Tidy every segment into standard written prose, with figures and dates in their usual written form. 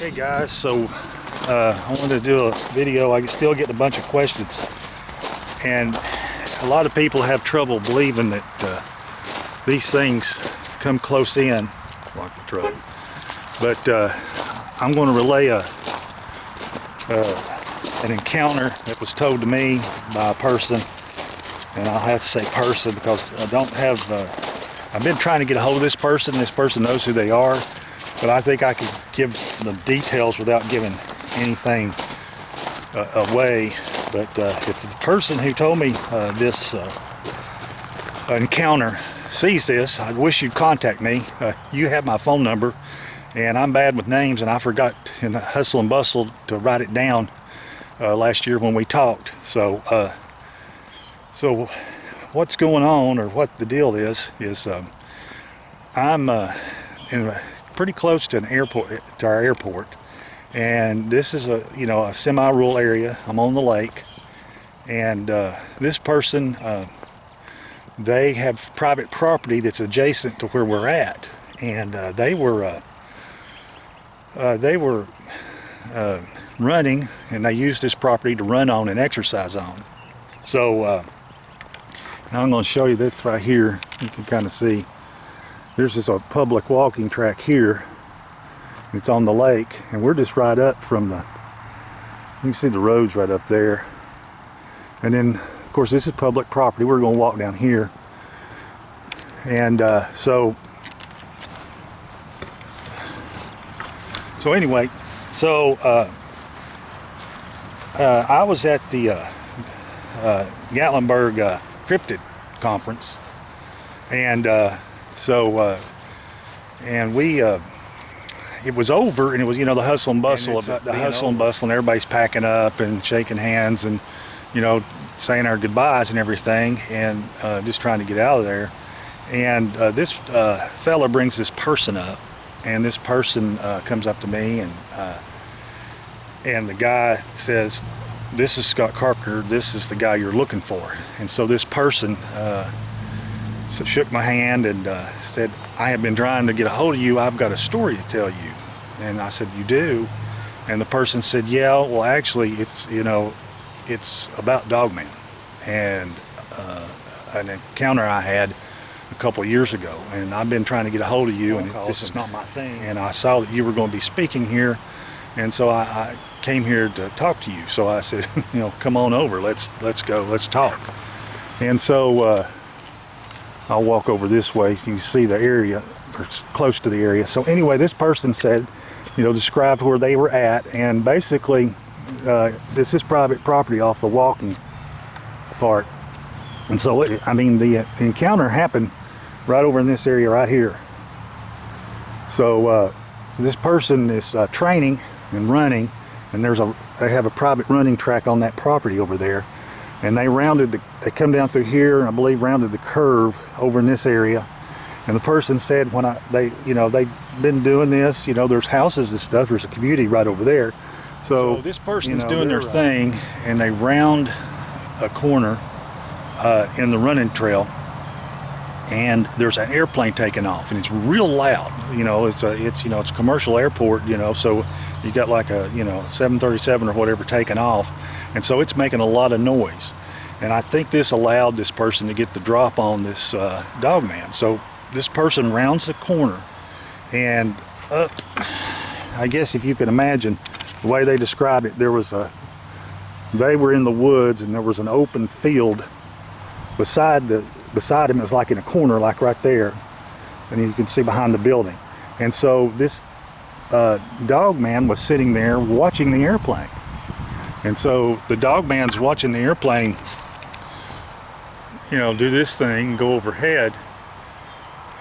Hey guys, so I wanted to do a video. I still get a bunch of questions, and a lot of people have trouble believing that these things come close in. Lock the truck. But I'm going to relay an encounter that was told to me by a person, and I'll have to say person because I don't have. I've been trying to get a hold of this person. This person knows who they are, but I think I could give the details without giving anything away. But if the person who told me this encounter sees this, I wish you'd contact me. You have my phone number, and I'm bad with names, and I forgot in the hustle and bustle to write it down last year when we talked. So what's going on, or what the deal is I'm pretty close to an airport, to our airport, and this is a semi-rural area. I'm on the lake, and this person, they have private property that's adjacent to where we're at, and they were running, and they used this property to run on and exercise on. So I'm going to show you this right here. You can kind of see there's just a public walking track here. It's on the lake, and we're just right up from you can see the roads right up there. And then, of course, this is public property. We're going to walk down here. And so anyway, I was at the Gatlinburg Cryptid Conference, and it was over, and it was the hustle and bustle of it, and everybody's packing up and shaking hands and saying our goodbyes and everything, and just trying to get out of there. And this fella brings this person up, and this person comes up to me, and the guy says, "This is Scott Carpenter. This is the guy you're looking for." And so this person shook my hand and said, "I have been trying to get a hold of you. I've got a story to tell you." And I said, "You do?" And the person said, "Yeah, well, actually, it's about Dogman and an encounter I had a couple of years ago, and I've been trying to get a hold of you, and this is not my thing. And I saw that you were going to be speaking here, and so I came here to talk to you. So I said, come on over. Let's go. Let's talk." And so I'll walk over this way so you can see the area, or close to the area. So anyway, this person said, described where they were at, and basically this is private property off the walking part. And so the encounter happened right over in this area right here. So this person is training and running, and they have a private running track on that property over there, and they come down through here, and I believe rounded the curve over in this area. And the person said they've been doing this, there's houses and stuff, there's a community right over there. So this person is doing their thing, and they round a corner in the running trail, and there's an airplane taking off, and it's real loud. It's a commercial airport, so you got like a 737 or whatever taking off, and so it's making a lot of noise. And I think this allowed this person to get the drop on this Dogman. So this person rounds the corner, and I guess if you can imagine the way they described it, they were in the woods, and there was an open field beside him. Is like in a corner, like right there, and you can see behind the building. And so this Dogman was sitting there watching the airplane, and so the Dogman's watching the airplane do this thing and go overhead.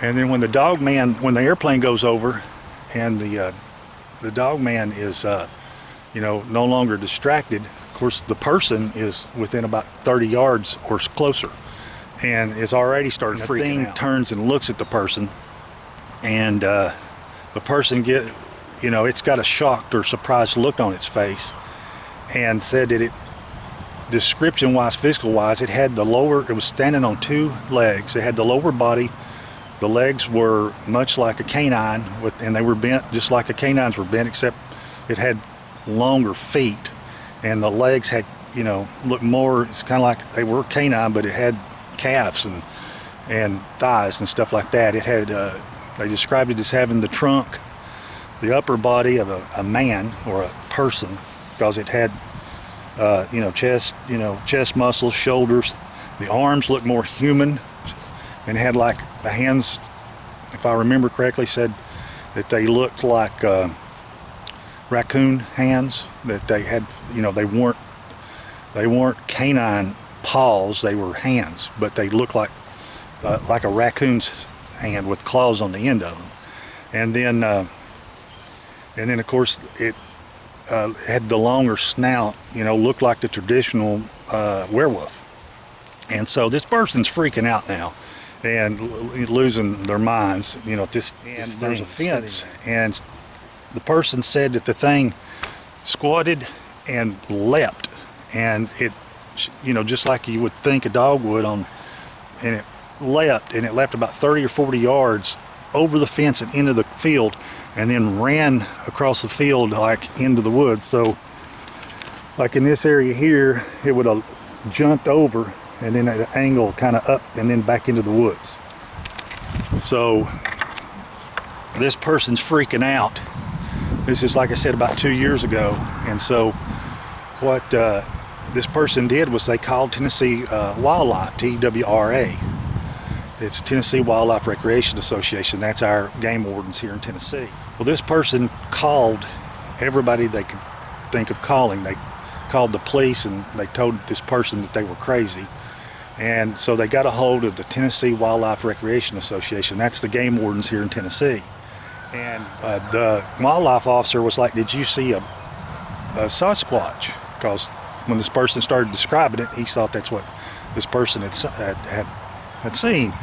And then when the airplane goes over, and the Dogman is no longer distracted, of course the person is within about 30 yards or closer, and is already starting freaking out. Turns and looks at the person, and the person it's got a shocked or surprised look on its face, and said that description wise, physical wise, it was standing on two legs. It had the lower body The legs were much like a canine, and they were bent just like a canine's were bent, except it had longer feet, and the legs had, you know, looked more, it's kind of like they were canine, but it had calves and thighs and stuff like that. It had, they described it as having the trunk, the upper body of a man or a person, because it had, chest muscles, shoulders. The arms looked more human, and had like the hands, if I remember correctly, said that they looked like raccoon hands. That they had, they weren't canine paws. They were hands, but they looked like a raccoon's hand with claws on the end of them. And then of course it had the longer snout. Looked like the traditional werewolf. And so this person's freaking out now and losing their minds. There's a fence, and the person said that the thing squatted and leapt, and it, just like you would think a dog would, and it leapt about 30 or 40 yards over the fence and into the field, and then ran across the field like into the woods. So like in this area here, it would have jumped over and then at an angle kind of up and then back into the woods. So this person's freaking out. This is, like I said, about 2 years ago. And so what this person did was they called Tennessee Wildlife, TWRA. It's Tennessee Wildlife Recreation Association. That's our game wardens here in Tennessee. Well, this person called everybody they could think of calling. They called the police, and they told this person that they were crazy. And so they got a hold of the Tennessee Wildlife Recreation Association. That's the game wardens here in Tennessee. And the wildlife officer was like, "Did you see a Sasquatch?" Because when this person started describing it, he thought that's what this person had seen.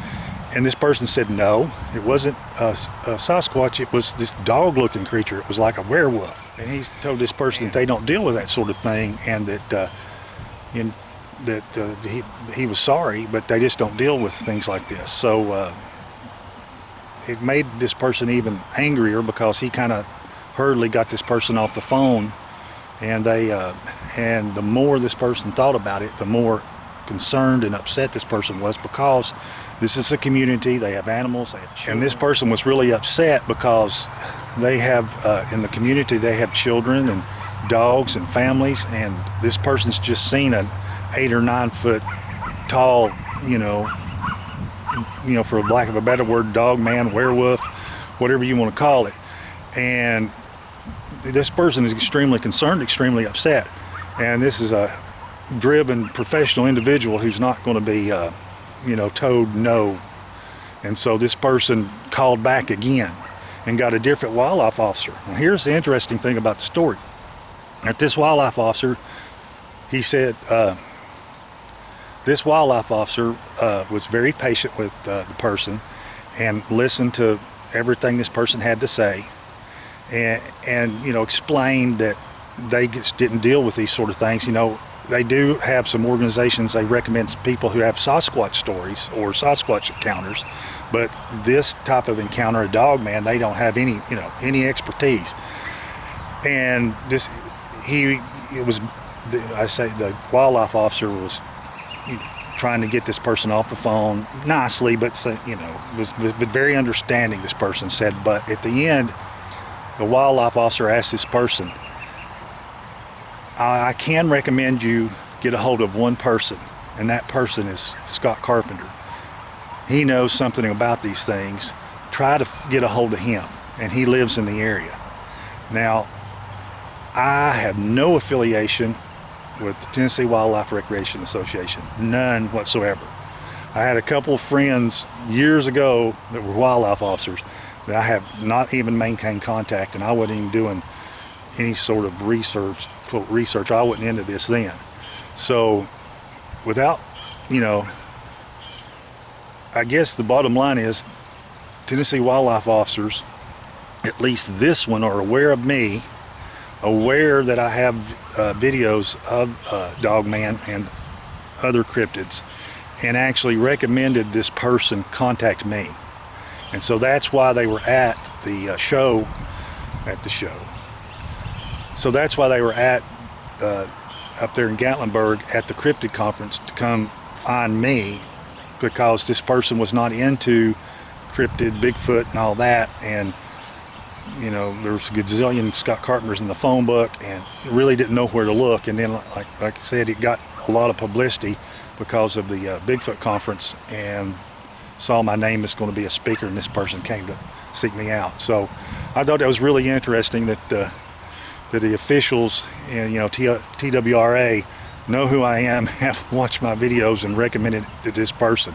And this person said, "No, it wasn't a Sasquatch. It was this dog-looking creature. It was like a werewolf." And he told this person that they don't deal with that sort of thing, and that he was sorry, but they just don't deal with things like this. So it made this person even angrier, because he kind of hurriedly got this person off the phone, and and the more this person thought about it, the more concerned and upset this person was, because this is a community, they have animals, they have children. And this person was really upset because they have, in the community, they have children and dogs and families, and this person's just seen an 8 or 9 foot tall, for lack of a better word, dogman, werewolf, whatever you want to call it. And this person is extremely concerned, extremely upset. And this is a driven professional individual who's not going to be, told no. And so this person called back again and got a different wildlife officer. Now, here's the interesting thing about the story. At this wildlife officer, he said, this wildlife officer was very patient with the person and listened to everything this person had to say, and explained that they just didn't deal with these sort of things. They do have some organizations, they recommend people who have Sasquatch stories or Sasquatch encounters, but this type of encounter, a dogman, they don't have any expertise. And the wildlife officer was trying to get this person off the phone nicely, but was very understanding, this person said. But at the end, the wildlife officer asked this person, "I can recommend you get a hold of one person, and that person is Scott Carpenter. He knows something about these things. Try to get a hold of him, and he lives in the area." Now, I have no affiliation with the Tennessee Wildlife Recreation Association, none whatsoever. I had a couple of friends years ago that were wildlife officers that I have not even maintained contact, and I wasn't even doing any sort of research, quote research. I wasn't into this then. So without, I guess the bottom line is Tennessee wildlife officers, at least this one, are aware of me, aware that I have videos of Dogman and other cryptids, and actually recommended this person contact me. And so that's why they were at the show. So that's why they were at up there in Gatlinburg at the cryptid conference to come find me, because this person was not into cryptid, Bigfoot, and all that. And you know, there's a gazillion Scott Carpenters in the phone book, and really didn't know where to look. And then, like I said, it got a lot of publicity because of the Bigfoot conference, and saw my name as going to be a speaker, and this person came to seek me out. So I thought that was really interesting that the officials and, you know, TWRA know who I am, have watched my videos and recommended it to this person.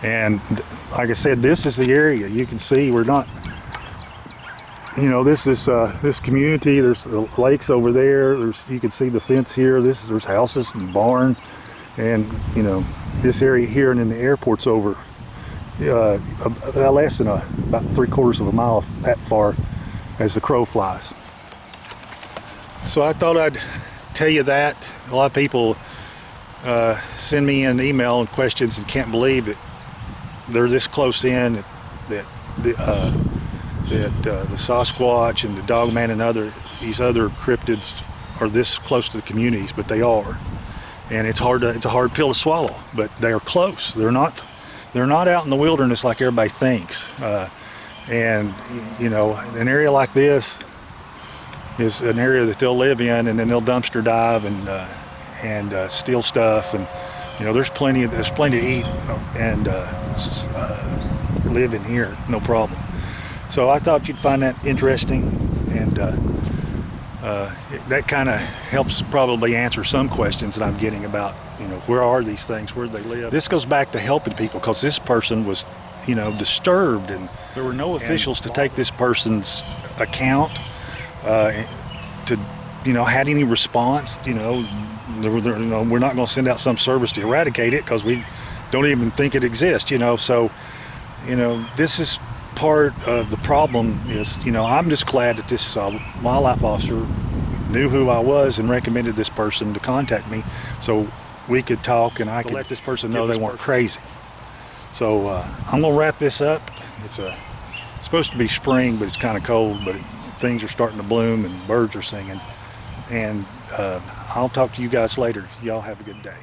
And like I said, this is the area. You can see we're not, you know, this is this community. There's the lakes over there. You can see the fence here. There's houses and barn, and you know, this area here, and then the airport's over less than about 3/4 of a mile that far as the crow flies. So I thought I'd tell you that. A lot of people send me an email and questions and can't believe that they're this close in, that the Sasquatch and the Dogman and these other cryptids are this close to the communities, but they are. And it's a hard pill to swallow, but they are close. They're not out in the wilderness like everybody thinks. And you know, an area like this is an area that they'll live in, and then they'll dumpster dive and steal stuff, and you know, there's plenty to eat and live in here, no problem. So I thought you'd find that interesting, and that kind of helps probably answer some questions that I'm getting about, you know, where are these things, where do they live. This goes back to helping people, because this person was, you know, disturbed, and there were no officials to take this person's account to, you know, had any response. You know, we're not going to send out some service to eradicate it, because we don't even think it exists. You know, so you know, this is part of the problem. Is, you know, I'm just glad that this wildlife officer knew who I was and recommended this person to contact me, so we could talk and I could let this person know they weren't crazy. So I'm gonna wrap this up. It's supposed to be spring, but it's kind of cold, but things are starting to bloom and birds are singing. And I'll talk to you guys later. Y'all have a good day.